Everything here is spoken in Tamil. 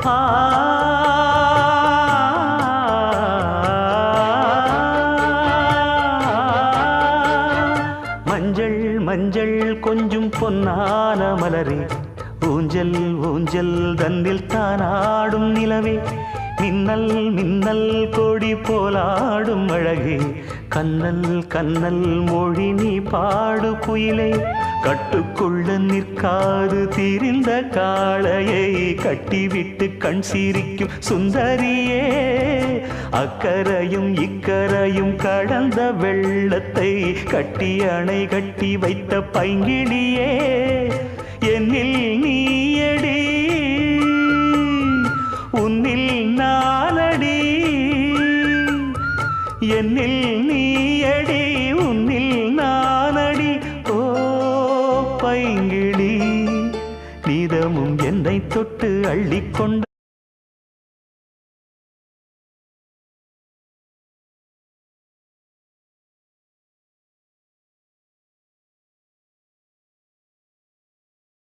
ஆ மஞ்சள் மஞ்சள் கொஞ்சம் பொன்னான மலரே, ஊஞ்சல் ஊஞ்சல் தன்னில் தானாடும் நிலவே, மின்னல் மின்னல் கொடி போலாடும் அழகே, கண்ணல் கண்ணல் மொழி நீ பாடு குயிலே, கட்டுக்குள்ள நிற்காது திரிந்த காளையை கட்டிவிட்டு கண் சிரிக்கும் சுந்தரியே, அக்கரையும் இக்கரையும் கடந்த வெள்ளத்தை கட்டி அணை கட்டி வைத்த பைங்கிளியே, என்னில் நீயடி உன்னில் நானடி, என்னில் நீயடி உன்னில் நானடி. ஓ பைங்கிளி, நீதமும் என்னை தொட்டு அள்ளிக்கொண்ட